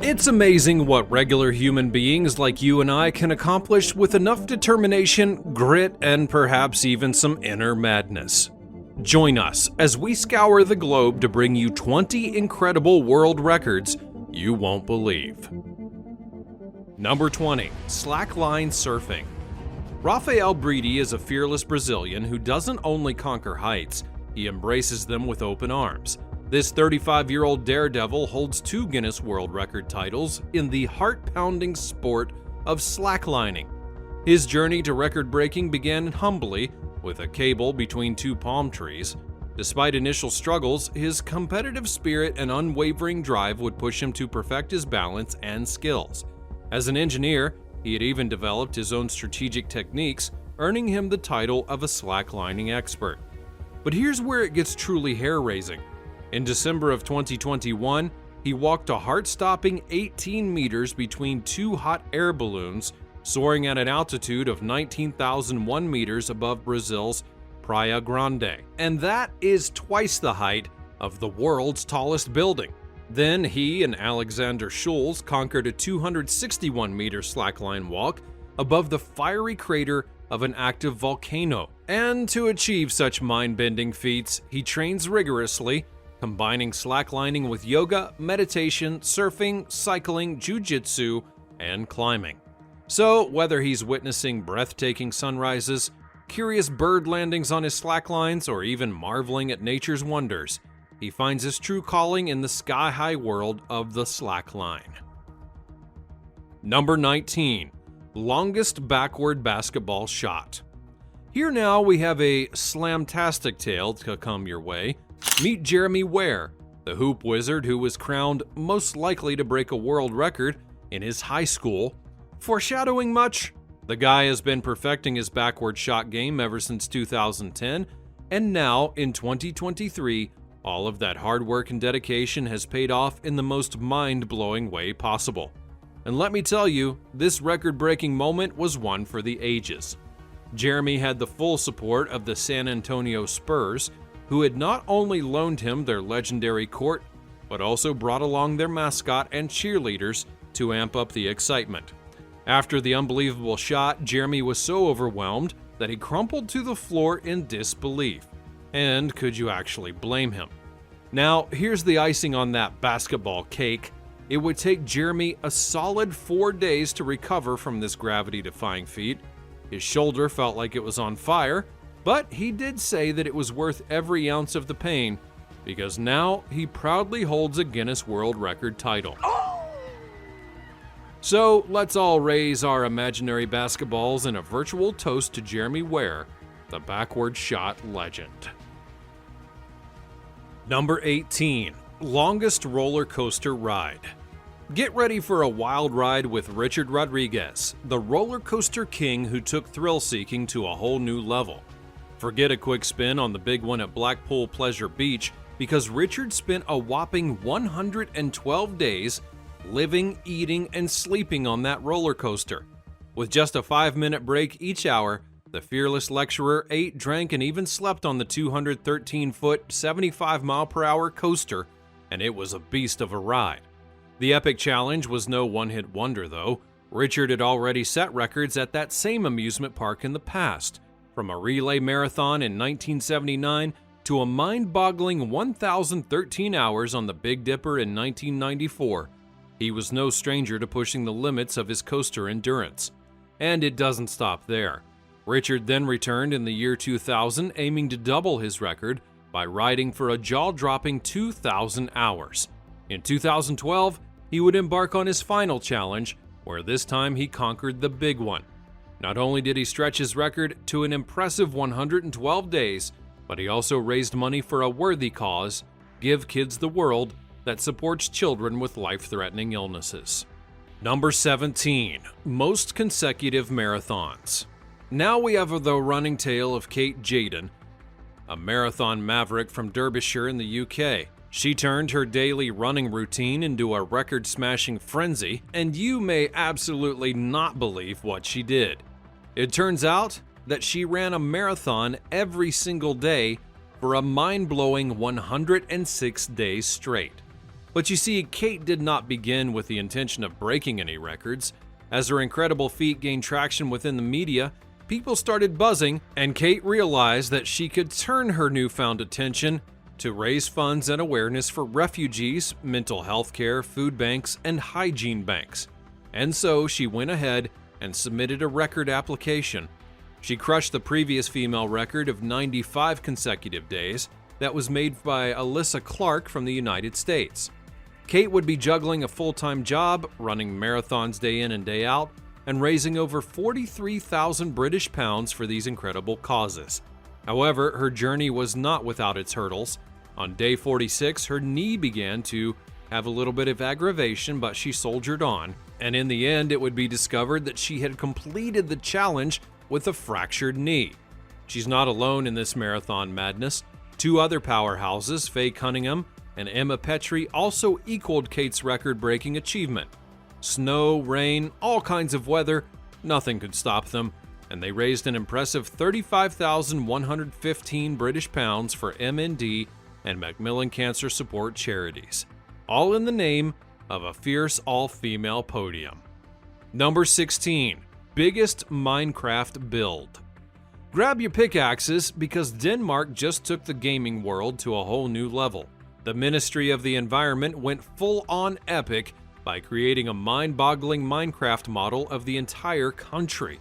It's amazing what regular human beings like you and I can accomplish with enough determination, grit, and perhaps even some inner madness. Join us as we scour the globe to bring you 20 incredible world records you won't believe. Number 20. Slackline surfing. Rafael Briti is a fearless Brazilian who doesn't only conquer heights, he embraces them with open arms. This 35-year-old daredevil holds 2 Guinness World Record titles in the heart-pounding sport of slacklining. His journey to record-breaking began humbly with a cable between 2 palm trees. Despite initial struggles, his competitive spirit and unwavering drive would push him to perfect his balance and skills. As an engineer, he had even developed his own strategic techniques, earning him the title of a slacklining expert. But here's where it gets truly hair-raising. In December of 2021, he walked a heart-stopping 18 meters between 2 hot air balloons, soaring at an altitude of 19,001 meters above Brazil's Praia Grande. And that is twice the height of the world's tallest building. Then he and Alexander Schulz conquered a 261-meter slackline walk above the fiery crater of an active volcano. And to achieve such mind-bending feats, he trains rigorously, combining slacklining with yoga, meditation, surfing, cycling, jiu-jitsu, and climbing. So, whether he's witnessing breathtaking sunrises, curious bird landings on his slacklines, or even marveling at nature's wonders, he finds his true calling in the sky-high world of the slackline. Number 19. Longest backward basketball shot. Here now we have a slamtastic tale to come your way. Meet Jeremy Ware, the hoop wizard who was crowned most likely to break a world record in his high school. Foreshadowing much? The guy has been perfecting his backward shot game ever since 2010, and now in 2023, all of that hard work and dedication has paid off in the most mind-blowing way possible. And let me tell you, this record-breaking moment was one for the ages. Jeremy had the full support of the San Antonio Spurs, who had not only loaned him their legendary court, but also brought along their mascot and cheerleaders to amp up the excitement. After the unbelievable shot, Jeremy was so overwhelmed that he crumpled to the floor in disbelief. And could you actually blame him? Now, here's the icing on that basketball cake. It would take Jeremy a solid 4 days to recover from this gravity-defying feat. His shoulder felt like it was on fire, but he did say that it was worth every ounce of the pain, because now he proudly holds a Guinness World Record title. So let's all raise our imaginary basketballs in a virtual toast to Jeremy Ware, the backward shot legend. Number 18. Longest roller coaster ride. Get ready for a wild ride with Richard Rodriguez, the roller coaster king who took thrill-seeking to a whole new level. Forget a quick spin on the big one at Blackpool Pleasure Beach, because Richard spent a whopping 112 days living, eating, and sleeping on that roller coaster. With just a 5-minute break each hour, the fearless lecturer ate, drank, and even slept on the 213-foot, 75-mile-per-hour coaster, and it was a beast of a ride. The epic challenge was no one-hit wonder, though. Richard had already set records at that same amusement park in the past, from a relay marathon in 1979 to a mind-boggling 1,013 hours on the Big Dipper in 1994. He was no stranger to pushing the limits of his coaster endurance. And it doesn't stop there. Richard then returned in the year 2000, aiming to double his record by riding for a jaw-dropping 2,000 hours. In 2012, he would embark on his final challenge, where this time he conquered the big one. Not only did he stretch his record to an impressive 112 days, but he also raised money for a worthy cause, Give Kids the World, that supports children with life-threatening illnesses. Number 17. Most consecutive marathons. Now we have the running tale of Kate Jaden, a marathon maverick from Derbyshire in the UK. She turned her daily running routine into a record-smashing frenzy, and you may absolutely not believe what she did. It turns out that she ran a marathon every single day for a mind-blowing 106 days straight. But you see, Kate did not begin with the intention of breaking any records. As her incredible feat gained traction within the media, people started buzzing, and Kate realized that she could turn her newfound attention to raise funds and awareness for refugees, mental health care, food banks, and hygiene banks. And so she went ahead and submitted a record application. She crushed the previous female record of 95 consecutive days that was made by Alyssa Clark from the United States. Kate would be juggling a full-time job, running marathons day in and day out, and raising over 43,000 British pounds for these incredible causes. However, her journey was not without its hurdles. On day 46, her knee began to have a little bit of aggravation, but she soldiered on, and in the end, it would be discovered that she had completed the challenge with a fractured knee. She's not alone in this marathon madness. Two other powerhouses, Faye Cunningham and Emma Petrie, also equaled Kate's record-breaking achievement. Snow, rain, all kinds of weather, nothing could stop them, and they raised an impressive 35,115 British pounds for MND and Macmillan Cancer Support charities, all in the name of a fierce all-female podium. Number 16. Biggest Minecraft build. Grab your pickaxes because Denmark just took the gaming world to a whole new level. The Ministry of the Environment went full-on epic by creating a mind-boggling Minecraft model of the entire country.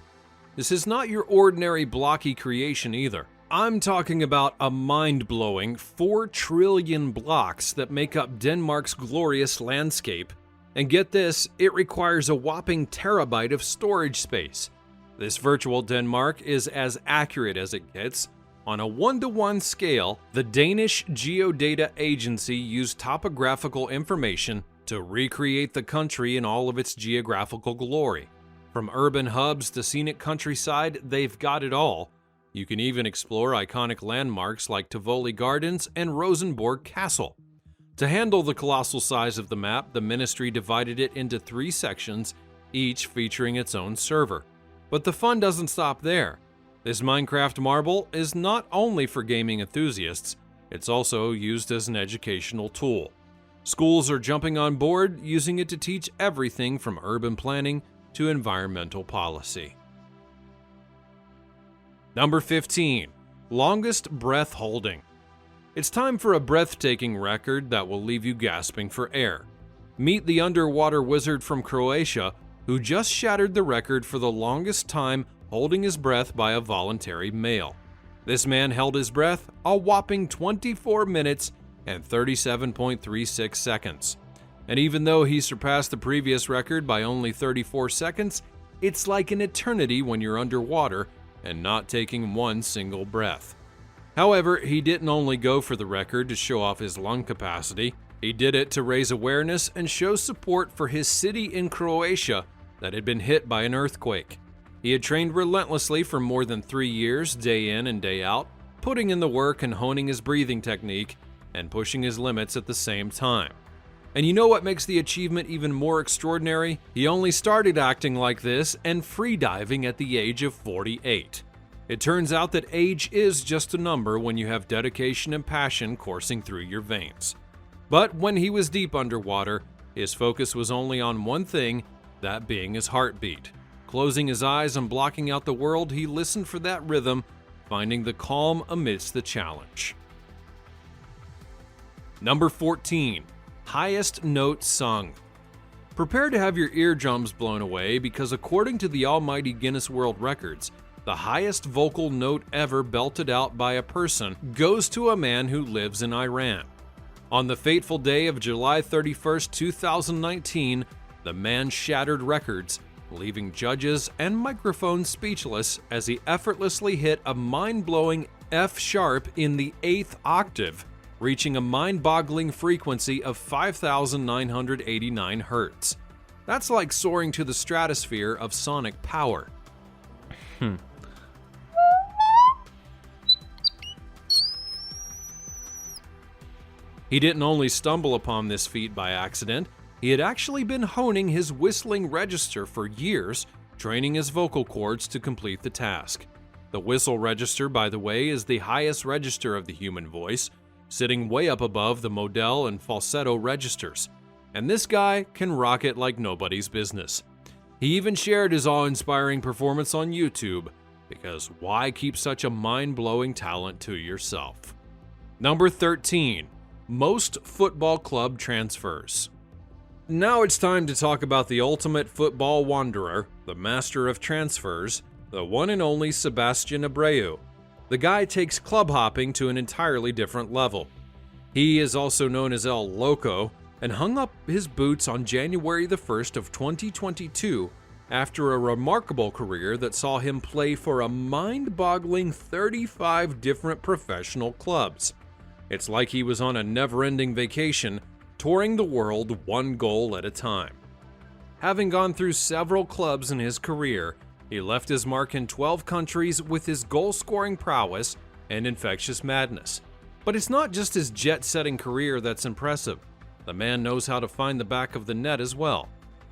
This is not your ordinary blocky creation either. I'm talking about a mind-blowing 4 trillion blocks that make up Denmark's glorious landscape. And get this, it requires a whopping terabyte of storage space. This virtual Denmark is as accurate as it gets. On a 1-to-1 scale, the Danish Geodata Agency used topographical information to recreate the country in all of its geographical glory. From urban hubs to scenic countryside, they've got it all. You can even explore iconic landmarks like Tivoli Gardens and Rosenborg Castle. To handle the colossal size of the map, the ministry divided it into 3 sections, each featuring its own server. But the fun doesn't stop there. This Minecraft marble is not only for gaming enthusiasts, it's also used as an educational tool. Schools are jumping on board, using it to teach everything from urban planning to environmental policy. Number 15. Longest breath holding. It's time for a breathtaking record that will leave you gasping for air. Meet the underwater wizard from Croatia, who just shattered the record for the longest time holding his breath by a voluntary male. This man held his breath a whopping 24 minutes and 37.36 seconds. And even though he surpassed the previous record by only 34 seconds, it's like an eternity when you're underwater and not taking one single breath. However, he didn't only go for the record to show off his lung capacity. He did it to raise awareness and show support for his city in Croatia that had been hit by an earthquake. He had trained relentlessly for more than 3 years, day in and day out, putting in the work and honing his breathing technique and pushing his limits at the same time. And you know what makes the achievement even more extraordinary? He only started acting like this and freediving at the age of 48. It turns out that age is just a number when you have dedication and passion coursing through your veins. But when he was deep underwater, his focus was only on one thing, that being his heartbeat. Closing his eyes and blocking out the world, he listened for that rhythm, finding the calm amidst the challenge. Number 14. Highest note sung. Prepare to have your eardrums blown away because according to the almighty Guinness World Records, the highest vocal note ever belted out by a person goes to a man who lives in Iran. On the fateful day of July 31st, 2019, the man shattered records, leaving judges and microphones speechless as he effortlessly hit a mind-blowing F sharp in the 8th octave, reaching a mind-boggling frequency of 5,989 Hz. That's like soaring to the stratosphere of sonic power. He didn't only stumble upon this feat by accident, he had actually been honing his whistling register for years, training his vocal cords to complete the task. The whistle register, by the way, is the highest register of the human voice, sitting way up above the modal and falsetto registers. And this guy can rock it like nobody's business. He even shared his awe-inspiring performance on YouTube, because why keep such a mind-blowing talent to yourself? Number 13. Most football club transfers. Now it's time to talk about the ultimate football wanderer, the master of transfers, the one and only Sebastian Abreu. The guy takes club hopping to an entirely different level. He is also known as El Loco, and hung up his boots on January the 1st of 2022 after a remarkable career that saw him play for a mind-boggling 35 different professional clubs. It's like he was on a never-ending vacation, touring the world one goal at a time. Having gone through several clubs in his career, he left his mark in 12 countries with his goal-scoring prowess and infectious madness. But it's not just his jet-setting career that's impressive. The man knows how to find the back of the net as well.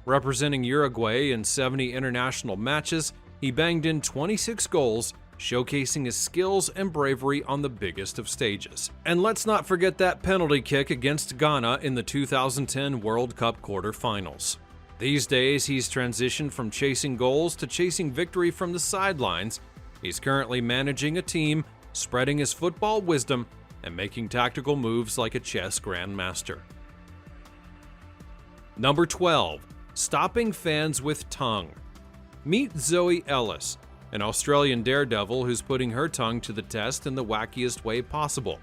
Representing Uruguay in 70 international matches, he banged in 26 goals, showcasing his skills and bravery on the biggest of stages. And let's not forget that penalty kick against Ghana in the 2010 World Cup quarterfinals. These days, he's transitioned from chasing goals to chasing victory from the sidelines. He's currently managing a team, spreading his football wisdom, and making tactical moves like a chess grandmaster. Number 12. Stopping fans with tongue. Meet Zoe Ellis, an Australian daredevil who's putting her tongue to the test in the wackiest way possible.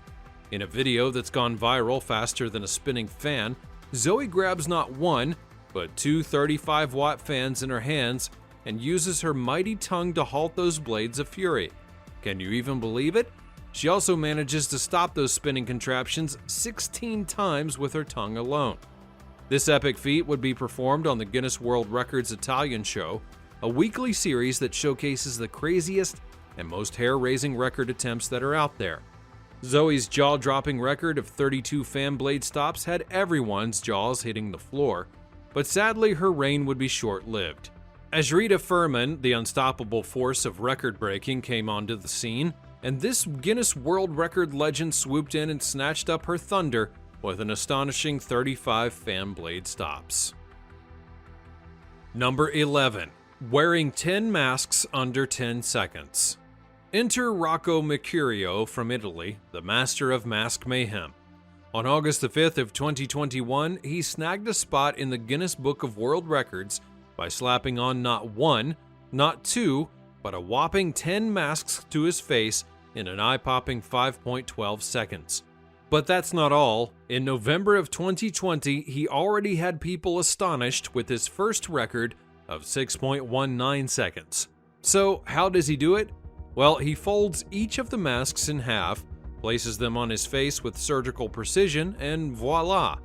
In a video that's gone viral faster than a spinning fan, Zoe grabs not one, but two 35-watt fans in her hands and uses her mighty tongue to halt those blades of fury. Can you even believe it? She also manages to stop those spinning contraptions 16 times with her tongue alone. This epic feat would be performed on the Guinness World Records Italian show, a weekly series that showcases the craziest and most hair-raising record attempts that are out there. Zoe's jaw-dropping record of 32 fan blade stops had everyone's jaws hitting the floor, but sadly her reign would be short-lived. As Rita Furman, the unstoppable force of record-breaking, came onto the scene, and this Guinness World Record legend swooped in and snatched up her thunder with an astonishing 35 fan blade stops. Number 11. Wearing 10 masks under 10 seconds. Enter Rocco Mercurio from Italy, the master of mask mayhem. On August the 5th of 2021, he snagged a spot in the Guinness Book of World Records by slapping on not one, not two, but a whopping 10 masks to his face in an eye-popping 5.12 seconds. But that's not all. In November of 2020, he already had people astonished with his first record of 6.19 seconds. So how does he do it? Well, he folds each of the masks in half, places them on his face with surgical precision, and voila!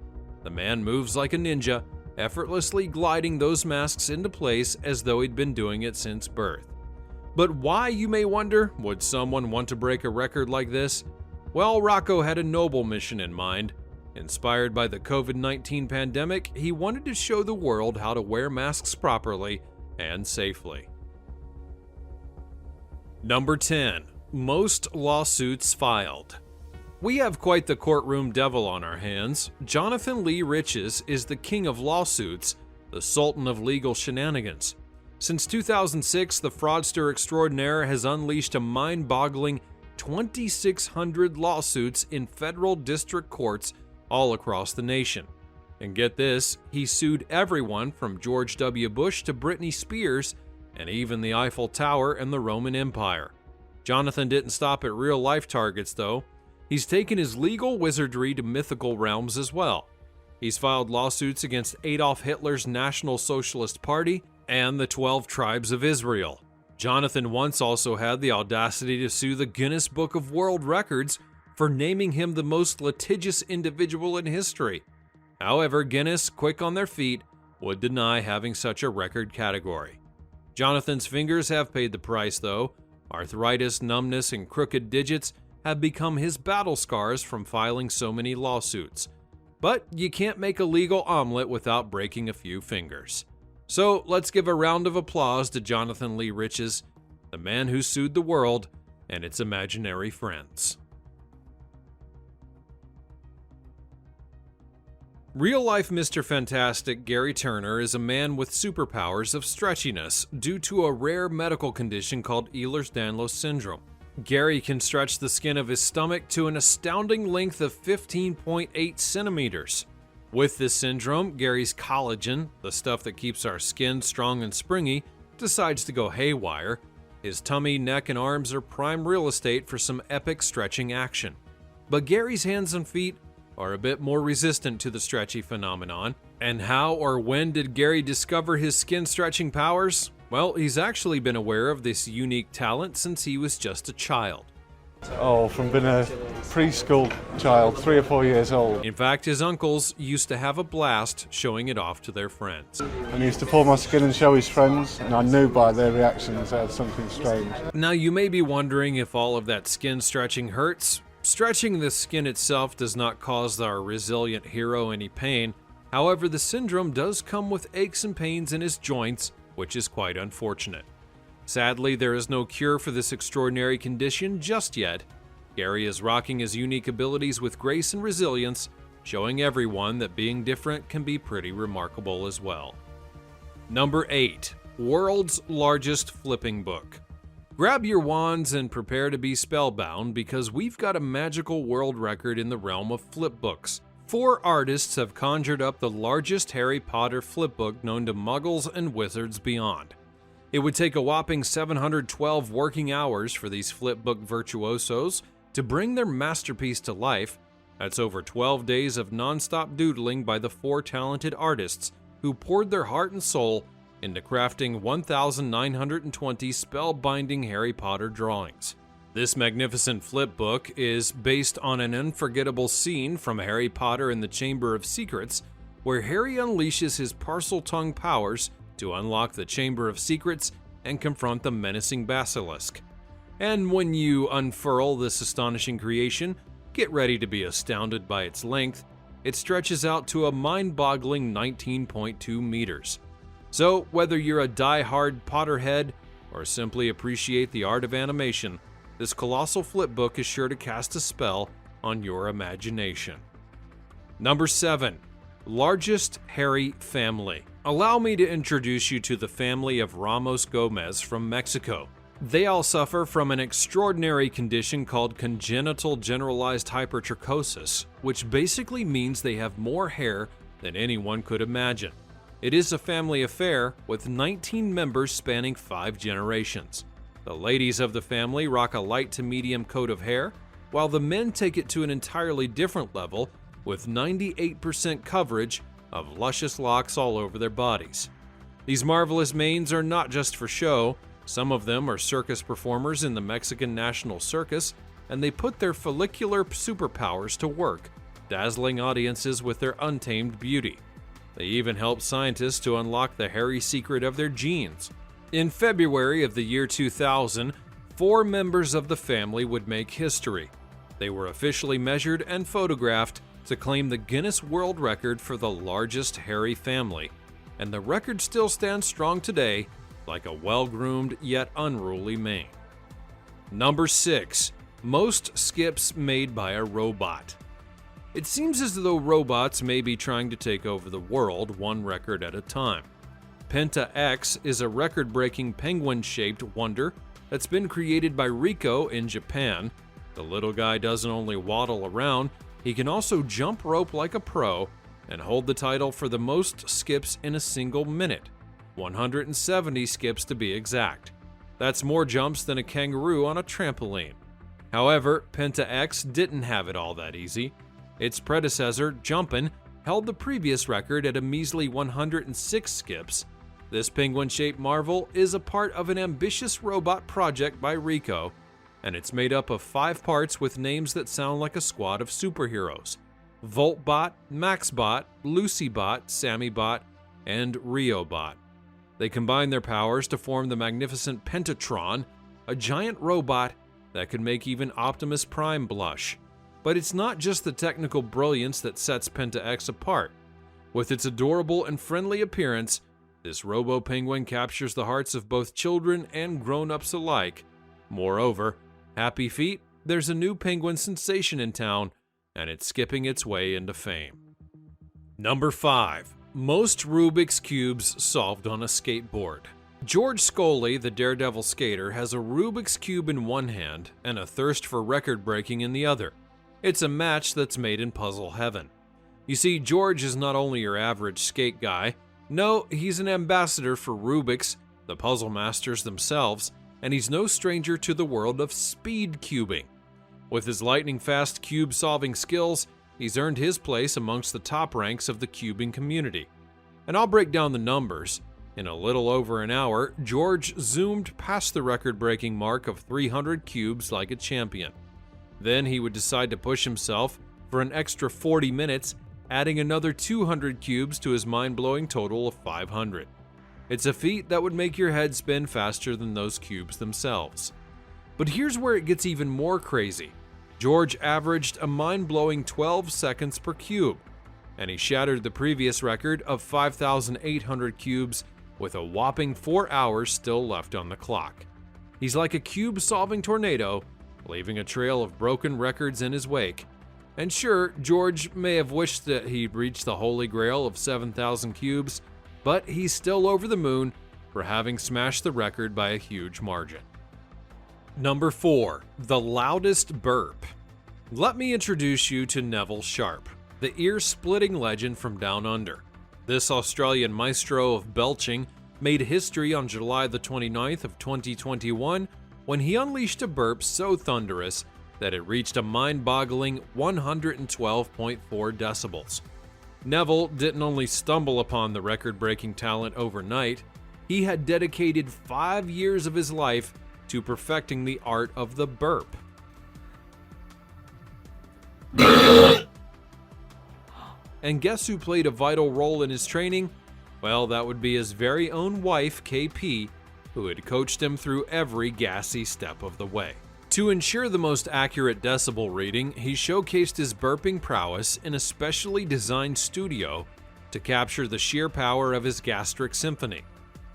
The man moves like a ninja, effortlessly gliding those masks into place as though he'd been doing it since birth. But why, you may wonder, would someone want to break a record like this? Well, Rocco had a noble mission in mind. Inspired by the COVID-19 pandemic, he wanted to show the world how to wear masks properly and safely. Number 10. Most lawsuits filed. We have quite the courtroom devil on our hands. Jonathan Lee Riches is the king of lawsuits, the sultan of legal shenanigans. Since 2006, the fraudster extraordinaire has unleashed a mind-boggling 2,600 lawsuits in federal district courts all across the nation. And get this, he sued everyone from George W. Bush to Britney Spears, and even the Eiffel Tower and the Roman Empire. Jonathan didn't stop at real-life targets, though. He's taken his legal wizardry to mythical realms as well. He's filed lawsuits against Adolf Hitler's National Socialist Party and the 12 tribes of Israel. Jonathan once also had the audacity to sue the Guinness Book of World Records for naming him the most litigious individual in history. However, Guinness, quick on their feet, would deny having such a record category. Jonathan's fingers have paid the price, though. Arthritis, numbness, and crooked digits have become his battle scars from filing so many lawsuits. But you can't make a legal omelet without breaking a few fingers. So let's give a round of applause to Jonathan Lee Riches, the man who sued the world and its imaginary friends. Real-life Mr. Fantastic Gary Turner is a man with superpowers of stretchiness due to a rare medical condition called Ehlers-Danlos syndrome. Gary can stretch the skin of his stomach to an astounding length of 15.8 centimeters. With this syndrome, Gary's collagen, the stuff that keeps our skin strong and springy, decides to go haywire. His tummy, neck, and arms are prime real estate for some epic stretching action. But Gary's hands and feet are a bit more resistant to the stretchy phenomenon. And how or when did Gary discover his skin stretching powers? Well, he's actually been aware of this unique talent since he was just a child. Oh, from being a preschool child, 3 or 4 years old. In fact, his uncles used to have a blast showing it off to their friends. And he used to pull my skin and show his friends, and I knew by their reactions they had something strange. Now, you may be wondering if all of that skin stretching hurts. Stretching the skin itself does not cause our resilient hero any pain. However, the syndrome does come with aches and pains in his joints, which is quite unfortunate. Sadly, there is no cure for this extraordinary condition just yet. Gary is rocking his unique abilities with grace and resilience, showing everyone that being different can be pretty remarkable as well. Number 8. World's largest flipping book. Grab your wands and prepare to be spellbound because we've got a magical world record in the realm of flip books. 4 artists have conjured up the largest Harry Potter flipbook known to muggles and wizards beyond. It would take a whopping 712 working hours for these flipbook virtuosos to bring their masterpiece to life. That's over 12 days of non-stop doodling by the 4 talented artists who poured their heart and soul into crafting 1,920 spellbinding Harry Potter drawings. This magnificent flipbook is based on an unforgettable scene from Harry Potter and the Chamber of Secrets, where Harry unleashes his parcel-tongue powers to unlock the Chamber of Secrets and confront the menacing basilisk. And when you unfurl this astonishing creation, get ready to be astounded by its length. It stretches out to a mind-boggling 19.2 meters. So, whether you're a die-hard Potterhead or simply appreciate the art of animation, this colossal flipbook is sure to cast a spell on your imagination. Number 7. Largest hairy family. Allow me to introduce you to the family of Ramos Gomez from Mexico. They all suffer from an extraordinary condition called congenital generalized hypertrichosis, which basically means they have more hair than anyone could imagine. It is a family affair with 19 members spanning 5 generations. The ladies of the family rock a light to medium coat of hair, while the men take it to an entirely different level with 98% coverage of luscious locks all over their bodies. These marvelous manes are not just for show. Some of them are circus performers in the Mexican National Circus, and they put their follicular superpowers to work, dazzling audiences with their untamed beauty. They even help scientists to unlock the hairy secret of their genes. In February of the year 2000, 4 members of the family would make history. They were officially measured and photographed to claim the Guinness World Record for the largest hairy family, and the record still stands strong today, like a well-groomed yet unruly mane. Number 6. Most skips made by a robot. It seems as though robots may be trying to take over the world, one record at a time. Penta X is a record-breaking penguin-shaped wonder that's been created by Rico in Japan. The little guy doesn't only waddle around, he can also jump rope like a pro and hold the title for the most skips in a single minute, 170 skips to be exact. That's more jumps than a kangaroo on a trampoline. However, Penta X didn't have it all that easy. Its predecessor, Jumpin', held the previous record at a measly 106 skips. This penguin-shaped marvel is a part of an ambitious robot project by Rico, and it's made up of 5 parts with names that sound like a squad of superheroes: Voltbot, Maxbot, Lucybot, Sammybot, and Riobot. They combine their powers to form the magnificent Pentatron, a giant robot that could make even Optimus Prime blush. But it's not just the technical brilliance that sets Penta X apart. With its adorable and friendly appearance, this robo-penguin captures the hearts of both children and grown-ups alike. Moreover, happy feet, there's a new penguin sensation in town, and it's skipping its way into fame. Number 5. Most Rubik's Cubes solved on a skateboard. George Scully, the daredevil skater, has a Rubik's Cube in one hand and a thirst for record breaking in the other. It's a match that's made in puzzle heaven. You see, George is not only your average skate guy, no, he's an ambassador for Rubik's, the puzzle masters themselves, and he's no stranger to the world of speed cubing. With his lightning-fast cube-solving skills, he's earned his place amongst the top ranks of the cubing community. And I'll break down the numbers. In a little over an hour, George zoomed past the record-breaking mark of 300 cubes like a champion. Then he would decide to push himself for an extra 40 minutes, adding another 200 cubes to his mind-blowing total of 500. It's a feat that would make your head spin faster than those cubes themselves. But here's where it gets even more crazy. George averaged a mind-blowing 12 seconds per cube, and he shattered the previous record of 5,800 cubes with a whopping 4 hours still left on the clock. He's like a cube-solving tornado, leaving a trail of broken records in his wake. And sure, George may have wished that he'd reached the holy grail of 7,000 cubes, but he's still over the moon for having smashed the record by a huge margin. Number 4. The loudest burp. Let me introduce you to Neville Sharp, the ear-splitting legend from Down Under. This Australian maestro of belching made history on July the 29th of 2021 when he unleashed a burp so thunderous that it reached a mind-boggling 112.4 decibels. Neville didn't only stumble upon the record-breaking talent overnight, he had dedicated 5 years of his life to perfecting the art of the burp. And guess who played a vital role in his training? Well, that would be his very own wife, KP, who had coached him through every gassy step of the way. To ensure the most accurate decibel reading, he showcased his burping prowess in a specially designed studio to capture the sheer power of his gastric symphony.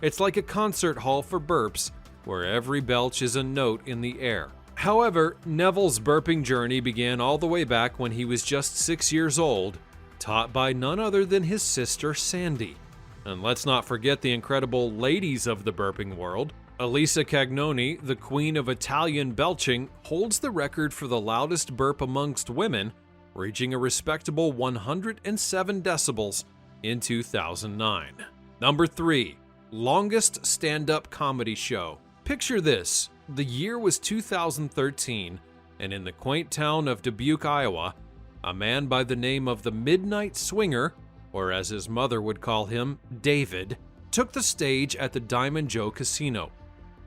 It's like a concert hall for burps, where every belch is a note in the air. However, Neville's burping journey began all the way back when he was just 6 years old, taught by none other than his sister Sandy. And let's not forget the incredible ladies of the burping world. Elisa Cagnoni, the queen of Italian belching, holds the record for the loudest burp amongst women, reaching a respectable 107 decibels in 2009. Number 3. Longest stand-up comedy show. Picture this. The year was 2013, and in the quaint town of Dubuque, Iowa, a man by the name of the Midnight Swinger, or as his mother would call him, David, took the stage at the Diamond Joe Casino.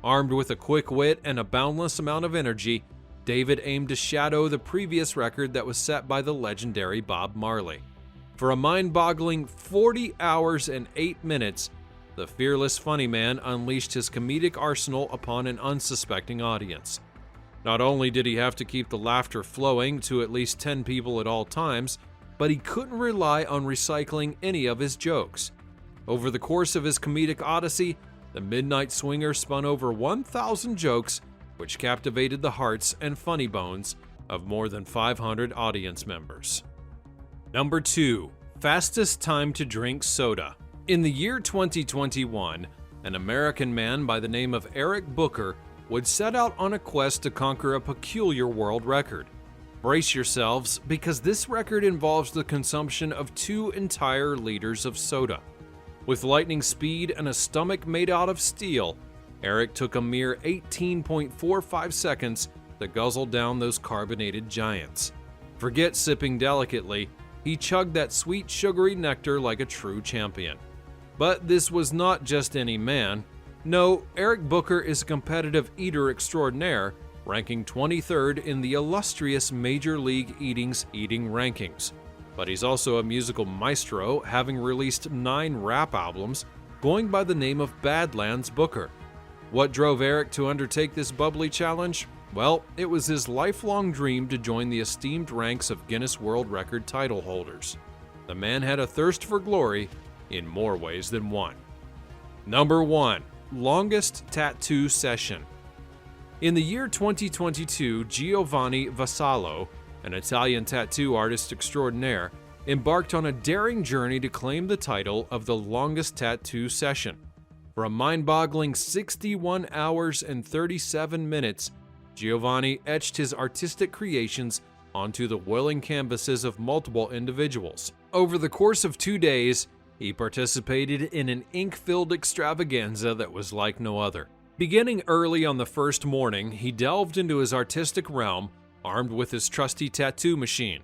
Armed with a quick wit and a boundless amount of energy, David aimed to shadow the previous record that was set by the legendary Bob Marley. For a mind-boggling 40 hours and 8 minutes, the fearless funny man unleashed his comedic arsenal upon an unsuspecting audience. Not only did he have to keep the laughter flowing to at least 10 people at all times, but he couldn't rely on recycling any of his jokes. Over the course of his comedic odyssey, the Midnight Swinger spun over 1,000 jokes, which captivated the hearts and funny bones of more than 500 audience members. Number 2. Fastest time to drink soda. In the year 2021, an American man by the name of Eric Booker would set out on a quest to conquer a peculiar world record. Brace yourselves, because this record involves the consumption of 2 entire liters of soda. With lightning speed and a stomach made out of steel, Eric took a mere 18.45 seconds to guzzle down those carbonated giants. Forget sipping delicately, he chugged that sweet sugary nectar like a true champion. But this was not just any man. No, Eric Booker is a competitive eater extraordinaire, ranking 23rd in the illustrious Major League Eating's eating rankings. But he's also a musical maestro, having released 9 rap albums, going by the name of Badlands Booker. What drove Eric to undertake this bubbly challenge? Well, it was his lifelong dream to join the esteemed ranks of Guinness World Record title holders. The man had a thirst for glory in more ways than one. Number 1. Longest tattoo session. In the year 2022, Giovanni Vassallo, an Italian tattoo artist extraordinaire, embarked on a daring journey to claim the title of the longest tattoo session. For a mind-boggling 61 hours and 37 minutes, Giovanni etched his artistic creations onto the willing canvases of multiple individuals. Over the course of 2 days, he participated in an ink-filled extravaganza that was like no other. Beginning early on the first morning, he delved into his artistic realm, armed with his trusty tattoo machine.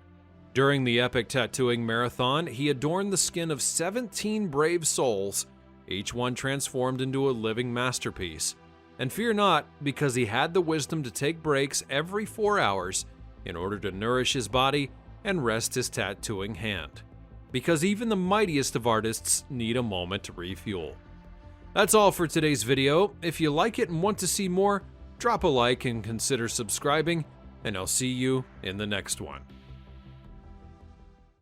During the epic tattooing marathon, he adorned the skin of 17 brave souls, each one transformed into a living masterpiece. And fear not, because he had the wisdom to take breaks every 4 hours in order to nourish his body and rest his tattooing hand. Because even the mightiest of artists need a moment to refuel. That's all for today's video. If you like it and want to see more, drop a like and consider subscribing, and I'll see you in the next one.